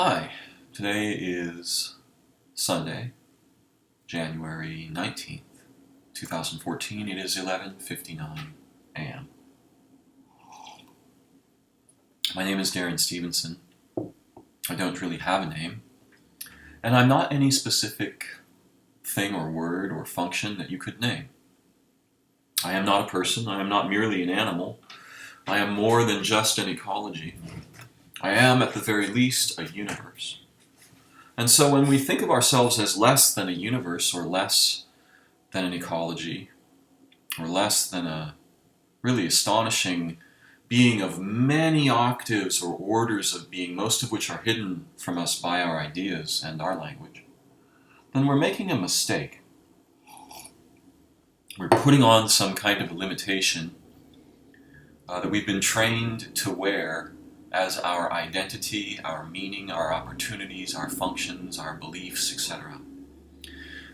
Hi, today is Sunday, January 19th, 2014. It is 11:59 a.m. My name is Darren Stevenson. I don't really have a name, and I'm not any specific thing or word or function that you could name. I am not a person. I am not merely an animal. I am more than just an ecology. I am, at the very least, a universe. And so when we think of ourselves as less than a universe, or less than an ecology, or less than a really astonishing being of many octaves or orders of being, most of which are hidden from us by our ideas and our language, then we're making a mistake. We're putting on some kind of a limitation that we've been trained to wear as our identity, our meaning, our opportunities, our functions, our beliefs, etc.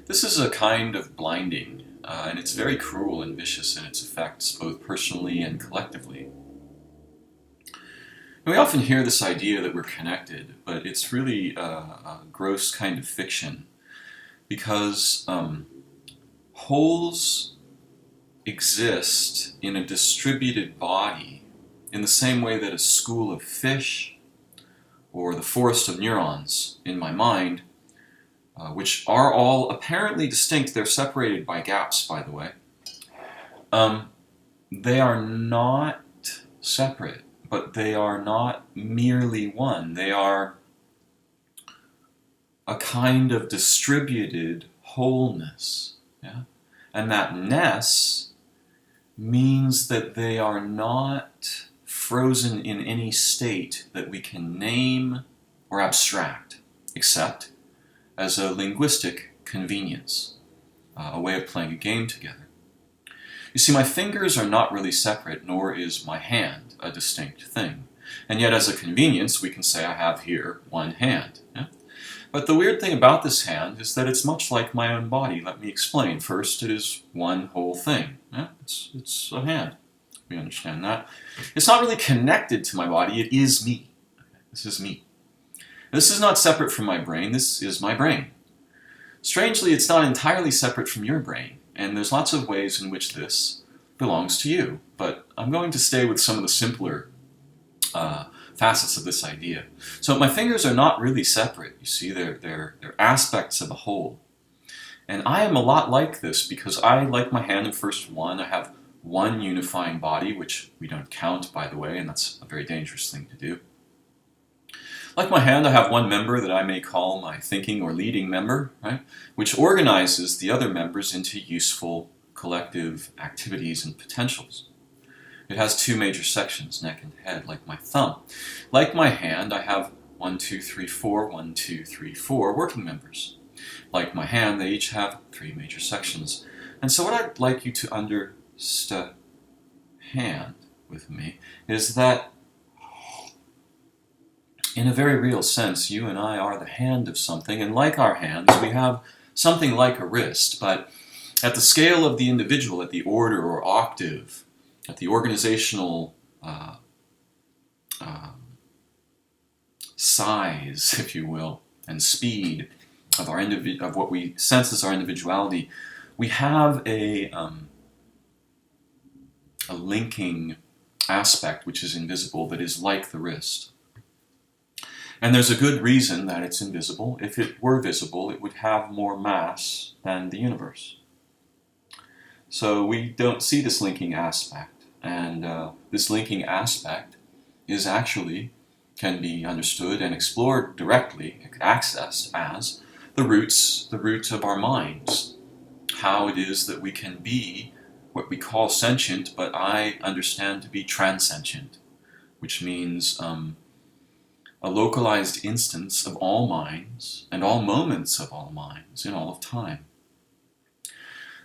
This is a kind of blinding, and it's very cruel and vicious in its effects, both personally and collectively. And we often hear this idea that we're connected, but it's really a gross kind of fiction, because wholes exist in a distributed body in the same way that a school of fish or the forest of neurons in my mind, which are all apparently distinct, they're separated by gaps, by the way, they are not separate, but they are not merely one. They are a kind of distributed wholeness. Yeah? And that ness means that they are not frozen in any state that we can name or abstract, except as a linguistic convenience, a way of playing a game together. You see, my fingers are not really separate, nor is my hand a distinct thing. And yet, as a convenience, we can say I have here one hand. Yeah? But the weird thing about this hand is that it's much like my own body. Let me explain. First, it is one whole thing. Yeah? It's a hand. We understand that. It's not really connected to my body. It is me. This is me. This is not separate from my brain. This is my brain. Strangely, it's not entirely separate from your brain, and there's lots of ways in which this belongs to you. But I'm going to stay with some of the simpler facets of this idea. So my fingers are not really separate. You see, they're aspects of a whole. And I am a lot like this because I, like my hand in first one, I have one unifying body, which we don't count, by the way, and that's a very dangerous thing to do. Like my hand, I have one member that I may call my thinking or leading member, right, which organizes the other members into useful collective activities and potentials. It has two major sections, neck and head, like my thumb. Like my hand, I have 1, 2, 3, 4, 1, 2, 3, 4 working members. Like my hand, they each have 3 major sections. And so what I'd like you to understand with me is that in a very real sense, you and I are the hand of something, and like our hands, we have something like a wrist, but at the scale of the individual, at the order or octave, at the organizational size, if you will, and speed of our of what we sense as our individuality, we have a linking aspect which is invisible that is like the wrist. And there's a good reason that it's invisible. If it were visible, it would have more mass than the universe. So we don't see this linking aspect. And this linking aspect is actually, can be understood and explored directly, accessed as the roots of our minds. How it is that we can be what we call sentient, but I understand to be transcendent, which means a localized instance of all minds and all moments of all minds in all of time.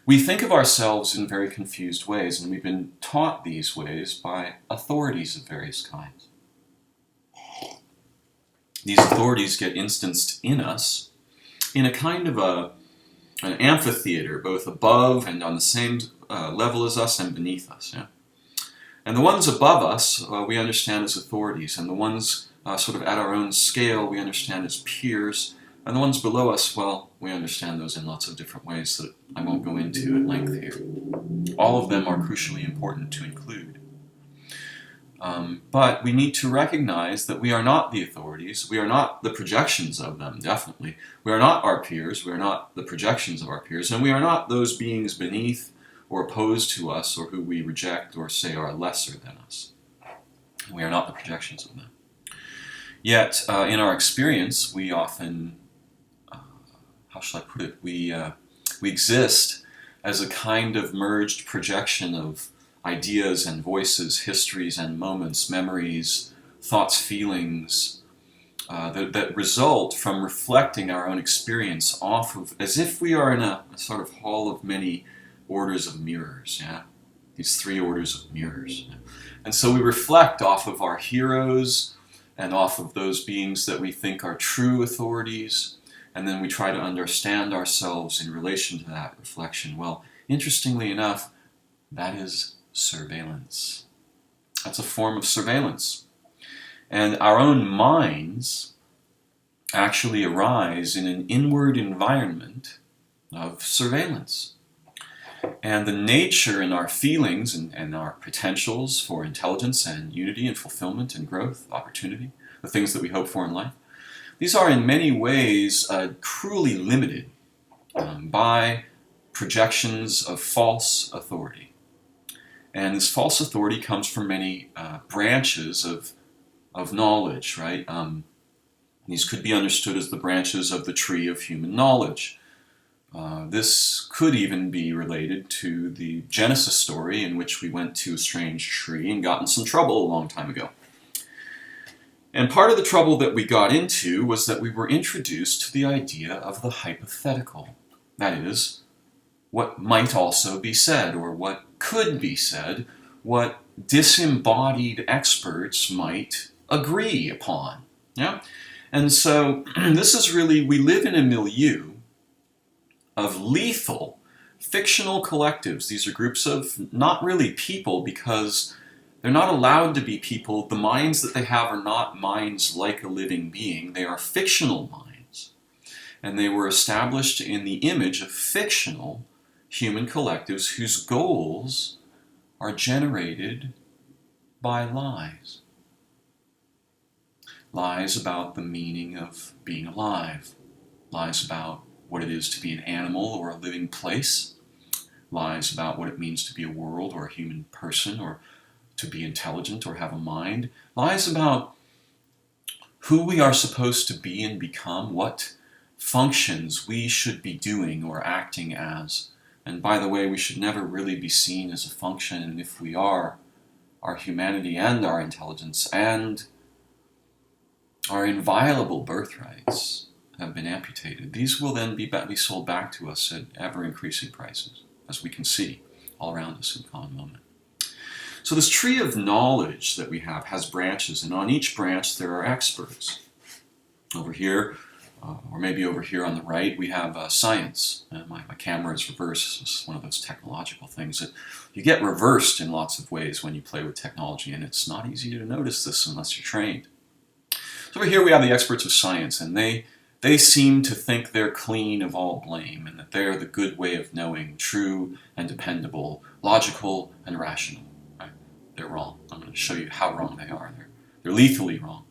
We think of ourselves in very confused ways, and we've been taught these ways by authorities of various kinds. These authorities get instanced in us in a kind of an amphitheater, both above and on the same level as us and beneath us. Yeah? And the ones above us we understand as authorities, and the ones sort of at our own scale, we understand as peers. And the ones below us, well, we understand those in lots of different ways that I won't go into at length here. All of them are crucially important to include. But we need to recognize that we are not the authorities. We are not the projections of them, definitely. We are not our peers. We are not the projections of our peers. And we are not those beings beneath or opposed to us or who we reject or say are lesser than us. We are not the projections of them. Yet, in our experience, we often, how shall I put it, we exist as a kind of merged projection of ideas and voices, histories and moments, memories, thoughts, feelings, that result from reflecting our own experience off of, as if we are in a sort of hall of many orders of mirrors, yeah? These 3 orders of mirrors. Yeah? And so we reflect off of our heroes and off of those beings that we think are true authorities, and then we try to understand ourselves in relation to that reflection. Well, interestingly enough, that is surveillance. That's a form of surveillance. And our own minds actually arise in an inward environment of surveillance. And the nature in our feelings and our potentials for intelligence and unity and fulfillment and growth, opportunity, the things that we hope for in life, these are in many ways cruelly limited by projections of false authority. And this false authority comes from many branches of knowledge, right? These could be understood as the branches of the tree of human knowledge. This could even be related to the Genesis story in which we went to a strange tree and got in some trouble a long time ago. And part of the trouble that we got into was that we were introduced to the idea of the hypothetical. That is, what might also be said, or what could be said, what disembodied experts might agree upon. Yeah? And so this is really, we live in a milieu of lethal fictional collectives. These are groups of not really people because they're not allowed to be people. The minds that they have are not minds like a living being. They are fictional minds. And they were established in the image of fictional human collectives whose goals are generated by lies. Lies about the meaning of being alive. Lies about what it is to be an animal or a living place. Lies about what it means to be a world or a human person or to be intelligent or have a mind. Lies about who we are supposed to be and become, what functions we should be doing or acting as. And by the way, we should never really be seen as a function, and if we are, our humanity and our intelligence and our inviolable birthrights have been amputated. These will then be sold back to us at ever-increasing prices, as we can see all around us in common moment. So this tree of knowledge that we have has branches, and on each branch there are experts. Over here, or maybe over here on the right, we have science. My camera is reversed. It's one of those technological things that you get reversed in lots of ways when you play with technology, and it's not easy to notice this unless you're trained. So over here we have the experts of science, and they seem to think they're clean of all blame, and that they're the good way of knowing, true and dependable, logical and rational. Right? They're wrong. I'm going to show you how wrong they are. They're lethally wrong.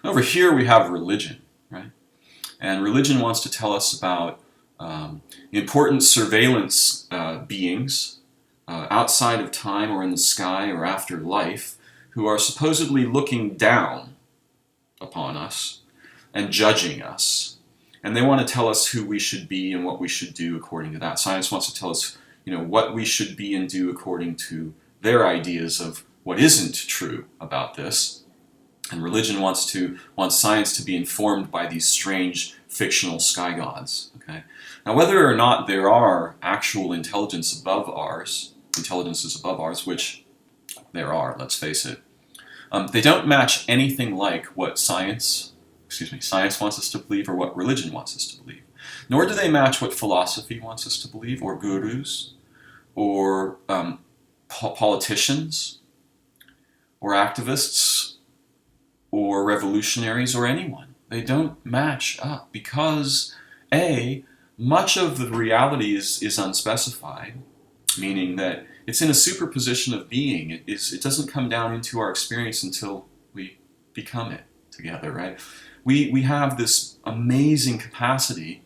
Over here we have religion, right? And religion wants to tell us about important surveillance beings outside of time or in the sky or after life who are supposedly looking down upon us and judging us. And they want to tell us who we should be and what we should do according to that. Science wants to tell us, what we should be and do according to their ideas of what isn't true about this. And religion wants science to be informed by these strange fictional sky gods. Okay? Now, whether or not there are actual intelligences above ours, which there are, let's face it, they don't match anything like what science wants us to believe or what religion wants us to believe. Nor do they match what philosophy wants us to believe, or gurus, or politicians, or activists, or revolutionaries or anyone. They don't match up because, A, much of the reality is unspecified, meaning that it's in a superposition of being. It doesn't come down into our experience until we become it together, right? We have this amazing capacity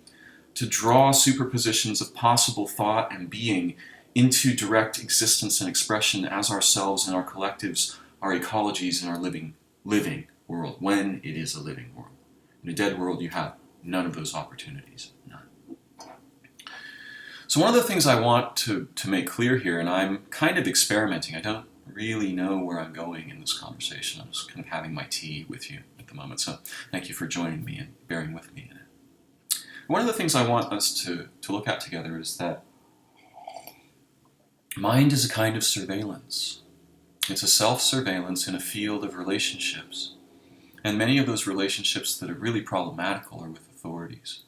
to draw superpositions of possible thought and being into direct existence and expression as ourselves and our collectives, our ecologies, and our living world, when it is a living world. In a dead world, you have none of those opportunities. None. So one of the things I want to make clear here, and I'm kind of experimenting, I don't really know where I'm going in this conversation. I'm just kind of having my tea with you at the moment, so thank you for joining me and bearing with me in it. One of the things I want us to look at together is that mind is a kind of surveillance. It's a self-surveillance in a field of relationships. And many of those relationships that are really problematical are with authorities.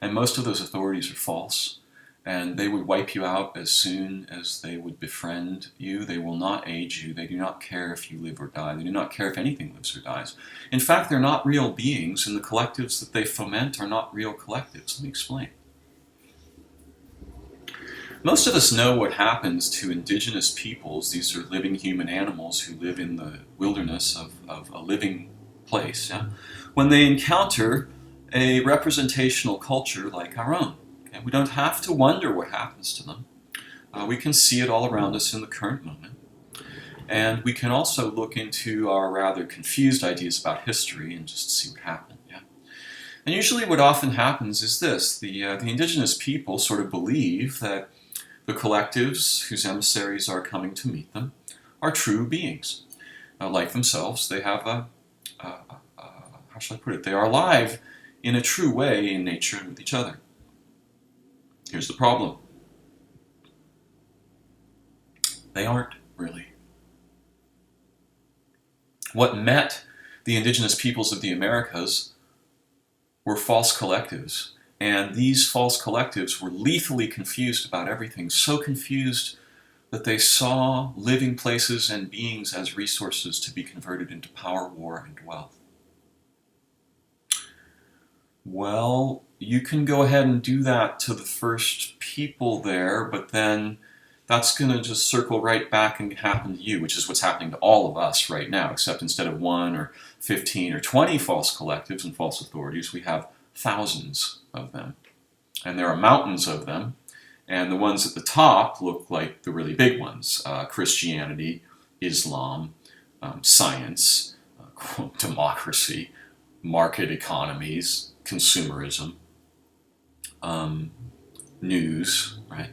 And most of those authorities are false, and they would wipe you out as soon as they would befriend you. They will not aid you. They do not care if you live or die. They do not care if anything lives or dies. In fact, they're not real beings, and the collectives that they foment are not real collectives. Let me explain. Most of us know what happens to indigenous peoples. These are living human animals who live in the wilderness of a living place, yeah? When they encounter a representational culture like our own. Okay? We don't have to wonder what happens to them. We can see it all around us in the current moment. And we can also look into our rather confused ideas about history and just see what happened. Yeah? And usually what often happens is this. The indigenous people sort of believe that the collectives whose emissaries are coming to meet them are true beings. Like themselves, they have how shall I put it? They are alive in a true way in nature and with each other. Here's the problem. They aren't really. What met the indigenous peoples of the Americas were false collectives. And these false collectives were lethally confused about everything, so confused that they saw living places and beings as resources to be converted into power, war, and wealth. Well, you can go ahead and do that to the first people there, but then that's going to just circle right back and happen to you, which is what's happening to all of us right now, except instead of 1 or 15 or 20 false collectives and false authorities, we have thousands of them. And there are mountains of them, and the ones at the top look like the really big ones. Christianity, Islam, science, democracy, market economies, consumerism, news, right?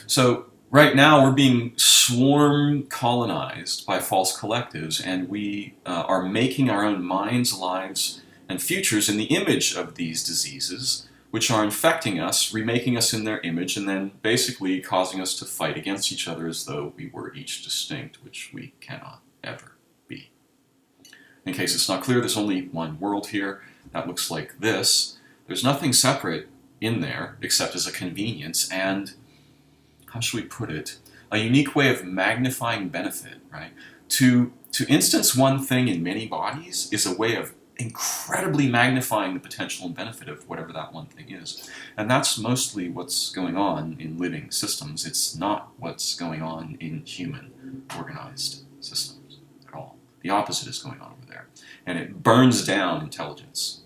So right now we're being swarm colonized by false collectives, and we are making our own minds, lives, and futures in the image of these diseases, which are infecting us, remaking us in their image, and then basically causing us to fight against each other as though we were each distinct, which we cannot ever be. In case it's not clear, there's only one world here. That looks like this. There's nothing separate in there except as a convenience and, how should we put it, a unique way of magnifying benefit, right? To instance one thing in many bodies is a way of incredibly magnifying the potential and benefit of whatever that one thing is. And that's mostly what's going on in living systems. It's not what's going on in human organized systems at all. The opposite is going on over there. And it burns down intelligence.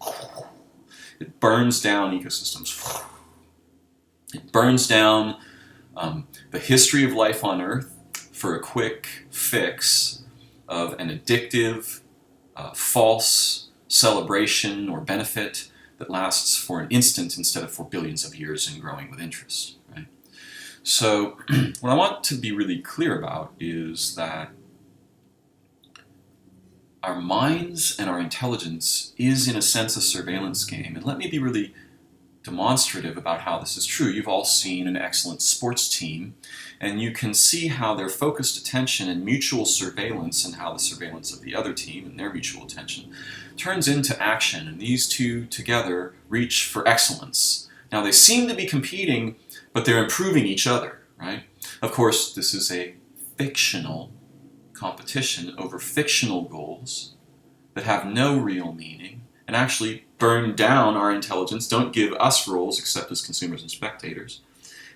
It burns down ecosystems. It burns down the history of life on Earth for a quick fix of an addictive, false celebration or benefit that lasts for an instant instead of for billions of years and growing with interest. Right? So what I want to be really clear about is that our minds and our intelligence is, in a sense, a surveillance game. And let me be really demonstrative about how this is true. You've all seen an excellent sports team, and you can see how their focused attention and mutual surveillance and how the surveillance of the other team and their mutual attention turns into action, and these two together reach for excellence. Now, they seem to be competing, but they're improving each other, right? Of course, this is a fictional competition over fictional goals that have no real meaning and actually burn down our intelligence, don't give us roles except as consumers and spectators.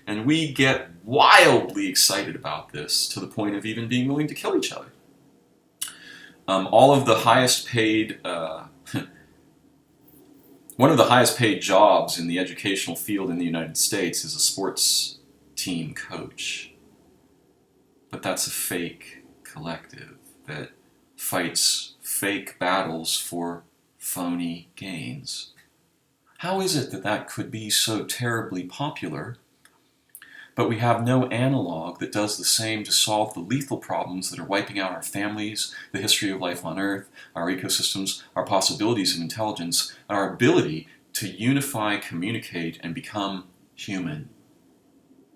And we get wildly excited about this to the point of even being willing to kill each other. All of the highest paid, one of the highest paid jobs in the educational field in the United States is a sports team coach. But that's a fake collective that fights fake battles for phony gains. How is it that that could be so terribly popular, but we have no analog that does the same to solve the lethal problems that are wiping out our families, the history of life on Earth, our ecosystems, our possibilities of intelligence, and our ability to unify, communicate, and become human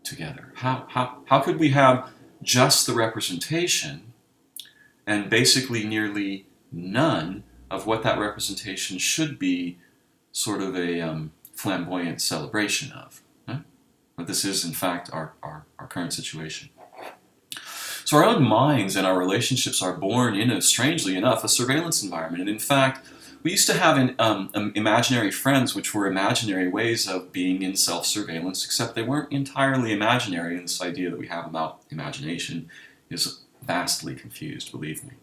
together? How could we have just the representation and basically nearly none of what that representation should be sort of a flamboyant celebration of? But this is, in fact, our current situation. So our own minds and our relationships are born in, strangely enough, a surveillance environment. And in fact, we used to have imaginary friends, which were imaginary ways of being in self-surveillance, except they weren't entirely imaginary, and this idea that we have about imagination is vastly confused, believe me.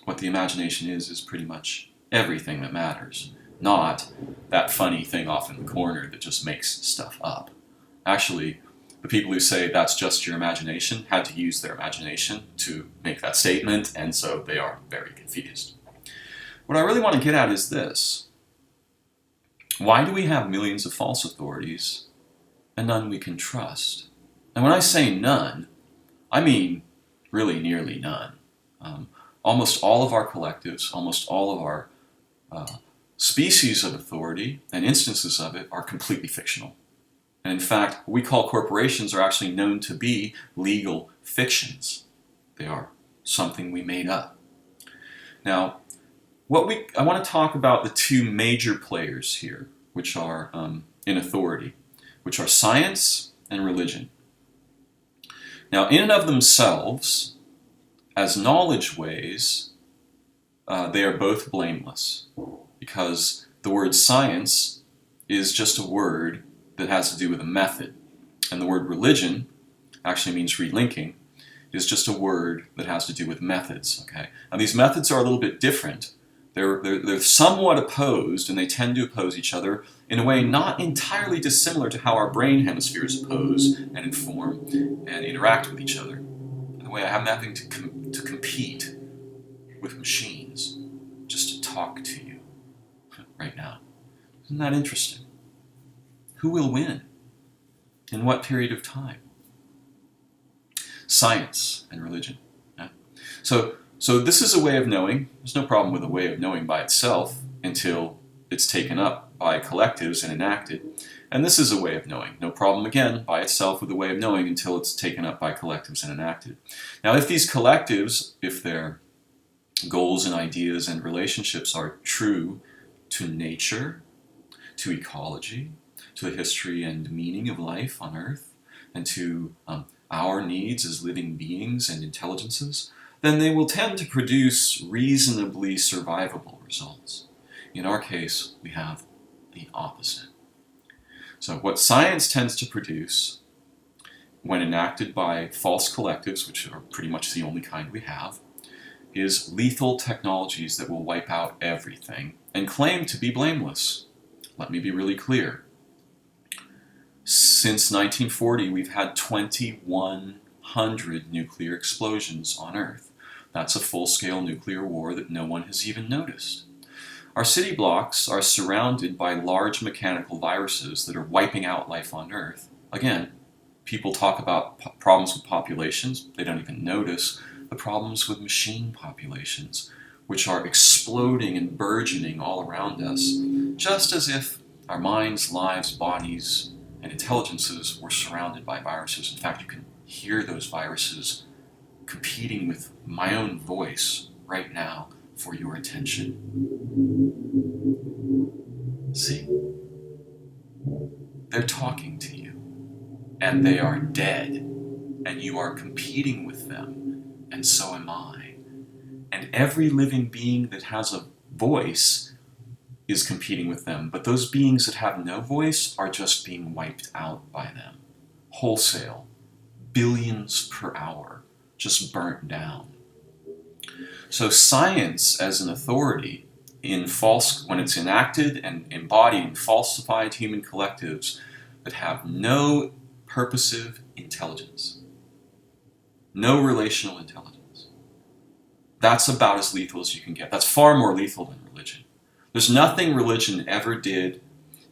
What the imagination is pretty much everything that matters, not that funny thing off in the corner that just makes stuff up. Actually, the people who say that's just your imagination had to use their imagination to make that statement, and so they are very confused. What I really want to get at is this. Why do we have millions of false authorities and none we can trust? And when I say none, I mean really nearly none. Almost all of our collectives, almost all of our species of authority and instances of it are completely fictional. And in fact, what we call corporations are actually known to be legal fictions. They are something we made up. Now, I want to talk about the two major players here, which are in authority, which are science and religion. Now, in and of themselves, as knowledge ways, they are both blameless, because the word science is just a word that has to do with a method. And the word religion actually means relinking. It is just a word that has to do with methods. Okay? And these methods are a little bit different. They're somewhat opposed, and they tend to oppose each other in a way not entirely dissimilar to how our brain hemispheres oppose and inform and interact with each other. In a way, I have nothing to compete with machines, just to talk to you right now. Isn't that interesting? Who will win? In what period of time? Science and religion. Yeah? So this is a way of knowing. There's no problem with a way of knowing by itself until it's taken up by collectives and enacted. And this is a way of knowing. No problem, again, by itself with a way of knowing until it's taken up by collectives and enacted. Now, if these collectives, if their goals and ideas and relationships are true to nature, to ecology, to the history and meaning of life on Earth, and to our needs as living beings and intelligences, then they will tend to produce reasonably survivable results. In our case, we have the opposite. So what science tends to produce, when enacted by false collectives, which are pretty much the only kind we have, is lethal technologies that will wipe out everything and claim to be blameless. Let me be really clear. Since 1940, we've had 2,100 nuclear explosions on Earth. That's a full-scale nuclear war that no one has even noticed. Our city blocks are surrounded by large mechanical viruses that are wiping out life on Earth. Again, people talk about problems with populations. They don't even notice the problems with machine populations, which are exploding and burgeoning all around us, just as if our minds, lives, bodies, and intelligences were surrounded by viruses. In fact, you can hear those viruses competing with my own voice right now for your attention. See? They're talking to you, and they are dead, and you are competing with them, and so am I. And every living being that has a voice is competing with them. But those beings that have no voice are just being wiped out by them. Wholesale. Billions per hour. Just burnt down. So science as an authority when it's enacted and embodied in falsified human collectives that have no purposive intelligence, no relational intelligence, that's about as lethal as you can get. That's far more lethal than religion. There's nothing religion ever did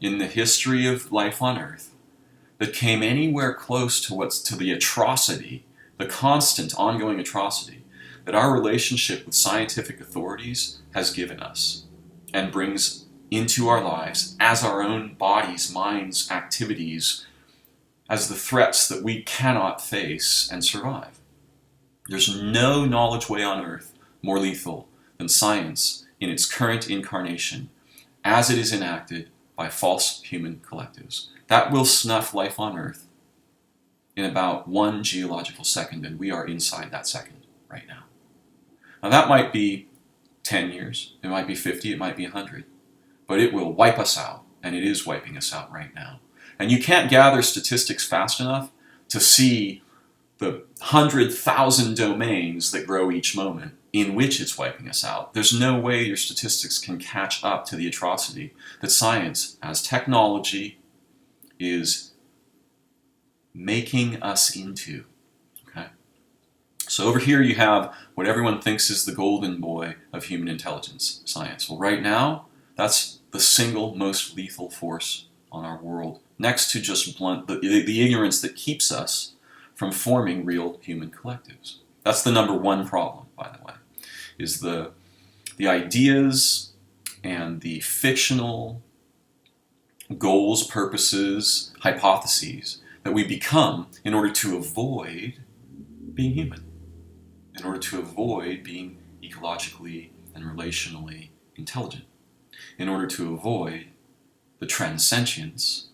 in the history of life on Earth that came anywhere close to the atrocity, the constant ongoing atrocity that our relationship with scientific authorities has given us and brings into our lives as our own bodies, minds, activities, as the threats that we cannot face and survive. There's no knowledge way on Earth more lethal than science in its current incarnation as it is enacted by false human collectives. That will snuff life on Earth in about 1 geological second, and we are inside that second right now. Now that might be 10 years, it might be 50, it might be 100, but it will wipe us out, and it is wiping us out right now. And you can't gather statistics fast enough to see the 100,000 domains that grow each moment in which it's wiping us out. There's no way your statistics can catch up to the atrocity that science as technology is making us into. So over here you have what everyone thinks is the golden boy of human intelligence, science. Well, right now, that's the single most lethal force on our world, next to just the ignorance that keeps us from forming real human collectives. That's the number one problem, by the way, is the ideas and the fictional goals, purposes, hypotheses that we become in order to avoid being human, in order to avoid being ecologically and relationally intelligent, in order to avoid the transcendence,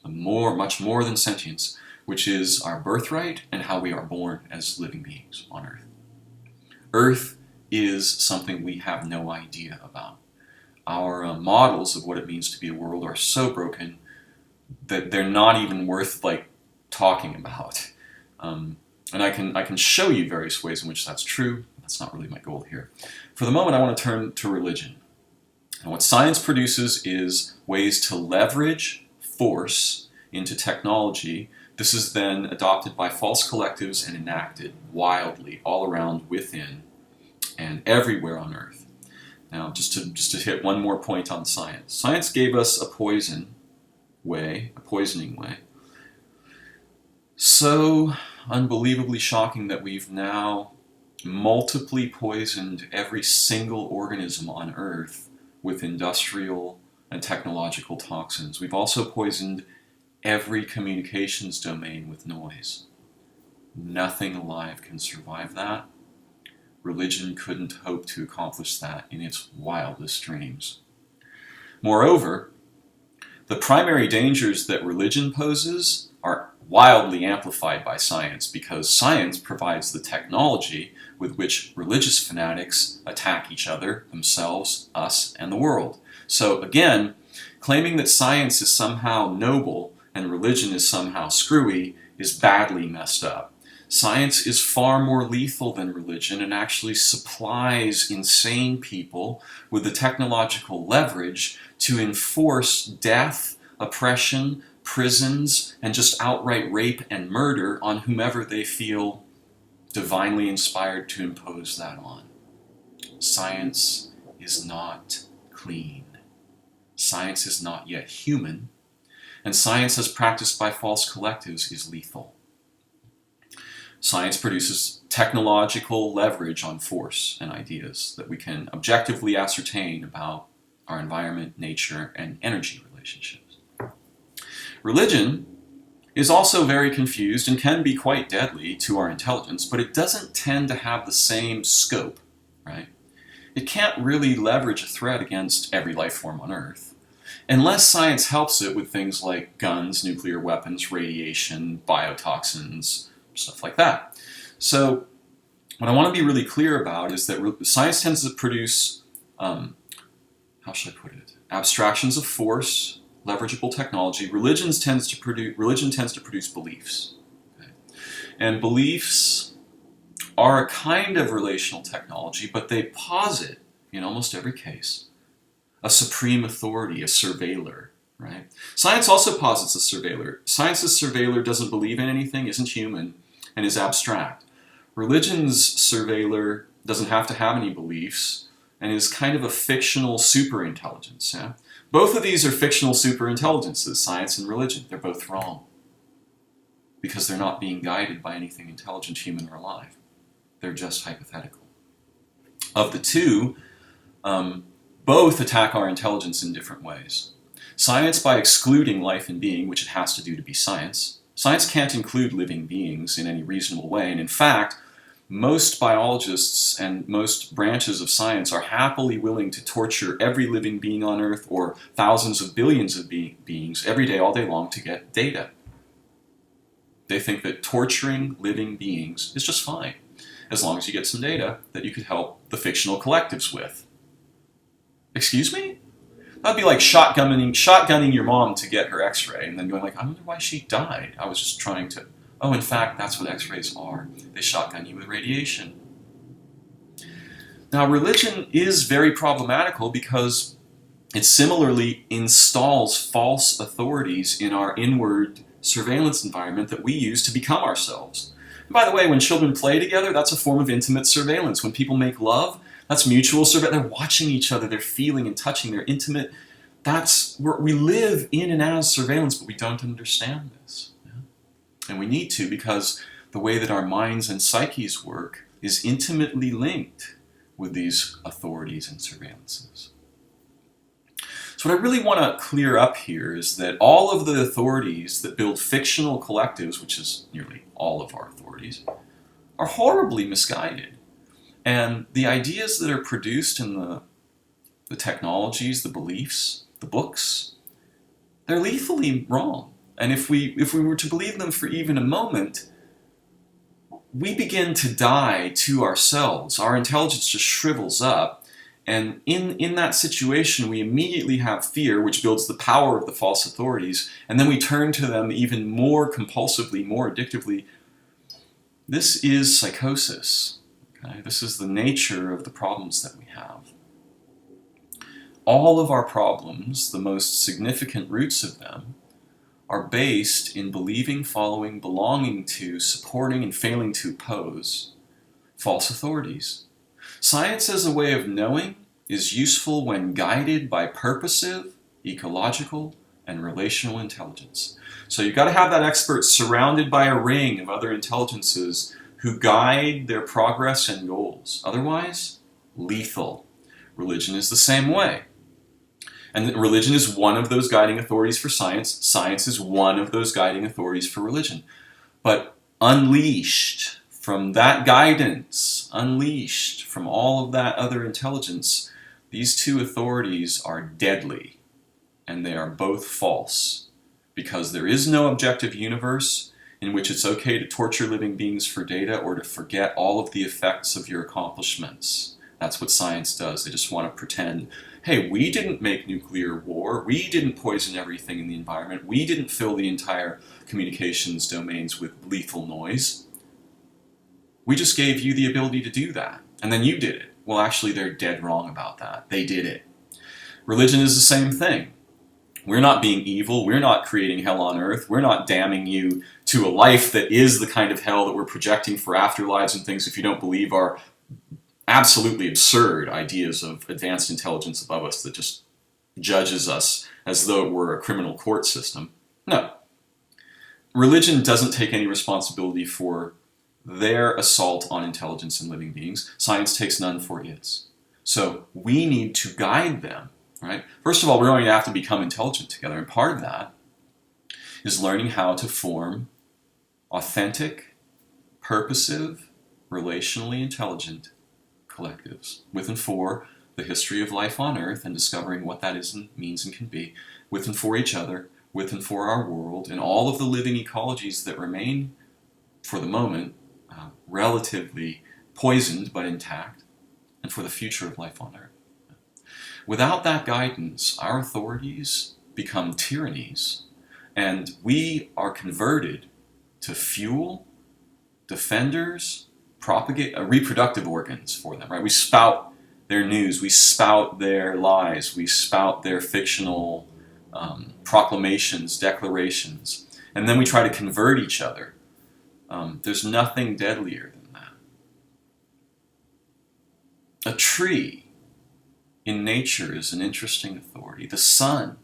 much more than sentience, which is our birthright and how we are born as living beings on Earth. Earth is something we have no idea about. Our models of what it means to be a world are so broken that they're not even worth talking about. And I can show you various ways in which that's true. That's not really my goal here. For the moment, I want to turn to religion. And what science produces is ways to leverage force into technology. This is then adopted by false collectives and enacted wildly all around, within, and everywhere on Earth. Now, just to hit one more point on science. Science gave us a poisoning way, so unbelievably shocking that we've now multiply poisoned every single organism on Earth with industrial and technological toxins. We've also poisoned every communications domain with noise. Nothing alive can survive that. Religion couldn't hope to accomplish that in its wildest dreams. Moreover, the primary dangers that religion poses are wildly amplified by science, because science provides the technology with which religious fanatics attack each other, themselves, us, and the world. So again, claiming that science is somehow noble and religion is somehow screwy is badly messed up. Science is far more lethal than religion and actually supplies insane people with the technological leverage to enforce death, oppression, prisons, and just outright rape and murder on whomever they feel divinely inspired to impose that on. Science is not clean. Science is not yet human, and science as practiced by false collectives is lethal. Science produces technological leverage on force and ideas that we can objectively ascertain about our environment, nature, and energy relationships. Religion is also very confused and can be quite deadly to our intelligence, but it doesn't tend to have the same scope, right? It can't really leverage a threat against every life form on Earth, unless science helps it with things like guns, nuclear weapons, radiation, biotoxins, stuff like that. So what I want to be really clear about is that science tends to produce, how should I put it, abstractions of force, leverageable technology. Religion tends to produce beliefs. Okay? And beliefs are a kind of relational technology, but they posit, in almost every case, a supreme authority, a surveiller. Right? Science also posits a surveiller. Science's surveiller doesn't believe in anything, isn't human, and is abstract. Religion's surveiller doesn't have to have any beliefs and is kind of a fictional superintelligence. Yeah? Both of these are fictional superintelligences, science and religion. They're both wrong because they're not being guided by anything intelligent, human, or alive. They're just hypothetical. Of the two, both attack our intelligence in different ways. Science by excluding life and being, which it has to do to be science. Science can't include living beings in any reasonable way, and in fact, most biologists and most branches of science are happily willing to torture every living being on Earth or thousands of billions of beings every day, all day long to get data. They think that torturing living beings is just fine, as long as you get some data that you could help the fictional collectives with. Excuse me? That'd be like shotgunning your mom to get her x-ray and then going like, I wonder why she died. I was just trying to... Oh, in fact, that's what x-rays are. They shotgun you with radiation. Now, religion is very problematical because it similarly installs false authorities in our inward surveillance environment that we use to become ourselves. And by the way, when children play together, that's a form of intimate surveillance. When people make love, that's mutual surveillance. They're watching each other, they're feeling and touching, they're intimate. That's where we live in and as surveillance, but we don't understand this. Yeah? And we need to, because the way that our minds and psyches work is intimately linked with these authorities and surveillances. So what I really want to clear up here is that all of the authorities that build fictional collectives, which is nearly all of our authorities, are horribly misguided. And the ideas that are produced in the technologies, the beliefs, the books, they're lethally wrong. And if we were to believe them for even a moment, we begin to die to ourselves. Our intelligence just shrivels up. And in that situation, we immediately have fear, which builds the power of the false authorities. And then we turn to them even more compulsively, more addictively. This is psychosis. Okay? This is the nature of the problems that we have. All of our problems, the most significant roots of them, are based in believing, following, belonging to, supporting, and failing to oppose false authorities. Science as a way of knowing is useful when guided by purposive, ecological, and relational intelligence. So you've got to have that expert surrounded by a ring of other intelligences who guide their progress and goals. Otherwise, lethal. Religion is the same way. And religion is one of those guiding authorities for science. Science is one of those guiding authorities for religion. But unleashed from that guidance, unleashed from all of that other intelligence, these two authorities are deadly. And they are both false. Because there is no objective universe in which it's okay to torture living beings for data or to forget all of the effects of your accomplishments. That's what science does. They just want to pretend, hey, we didn't make nuclear war, we didn't poison everything in the environment, we didn't fill the entire communications domains with lethal noise. We just gave you the ability to do that, and then you did it. Well, actually, they're dead wrong about that. They did it. Religion is the same thing. We're not being evil, we're not creating hell on earth, we're not damning you to a life that is the kind of hell that we're projecting for afterlives and things if you don't believe our absolutely absurd ideas of advanced intelligence above us that just judges us as though it were a criminal court system. No. Religion doesn't take any responsibility for their assault on intelligence and living beings. Science takes none for its. So we need to guide them, right? First of all, we're going to have to become intelligent together, and part of that is learning how to form authentic, purposive, relationally intelligent collectives with and for the history of life on Earth and discovering what that is and means and can be, with and for each other, with and for our world, and all of the living ecologies that remain, for the moment, relatively poisoned but intact, and for the future of life on Earth. Without that guidance, our authorities become tyrannies, and we are converted to fuel, defenders, reproductive organs for them, right? We spout their news, we spout their lies, we spout their fictional proclamations, declarations, and then we try to convert each other. There's nothing deadlier than that. A tree in nature is an interesting authority. The sun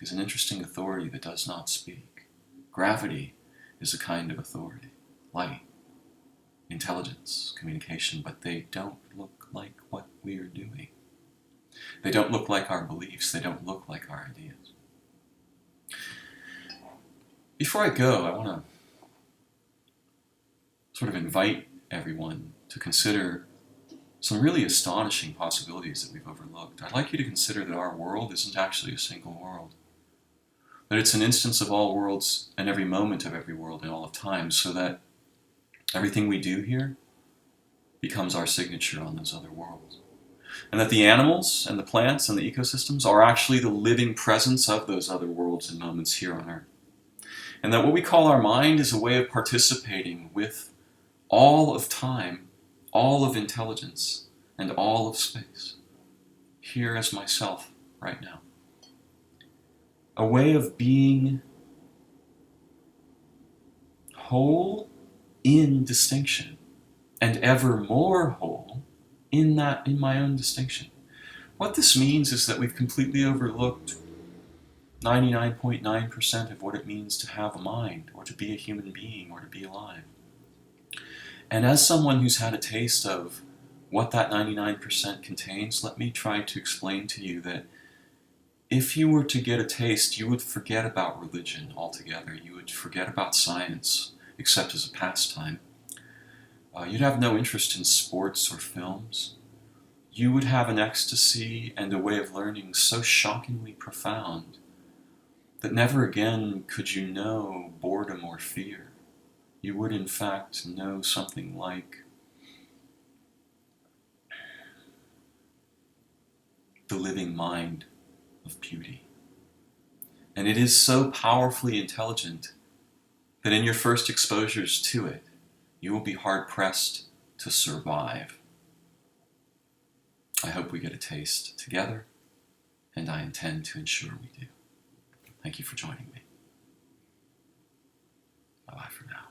is an interesting authority that does not speak. Gravity is a kind of authority. Light, intelligence, communication, but they don't look like what we are doing. They don't look like our beliefs. They don't look like our ideas. Before I go, I want to sort of invite everyone to consider some really astonishing possibilities that we've overlooked. I'd like you to consider that our world isn't actually a single world. That it's an instance of all worlds and every moment of every world in all of time, so that everything we do here becomes our signature on those other worlds. And that the animals and the plants and the ecosystems are actually the living presence of those other worlds and moments here on Earth. And that what we call our mind is a way of participating with all of time, all of intelligence, and all of space, here as myself right now. A way of being whole in distinction, and ever more whole in my own distinction. What this means is that we've completely overlooked 99.9% of what it means to have a mind, or to be a human being, or to be alive. And as someone who's had a taste of what that 99% contains, let me try to explain to you that if you were to get a taste, you would forget about religion altogether. You would forget about science, except as a pastime. You'd have no interest in sports or films. You would have an ecstasy and a way of learning so shockingly profound that never again could you know boredom or fear. You would in fact know something like the living mind of beauty. And it is so powerfully intelligent that in your first exposures to it, you will be hard-pressed to survive. I hope we get a taste together, and I intend to ensure we do. Thank you for joining me. Bye-bye for now.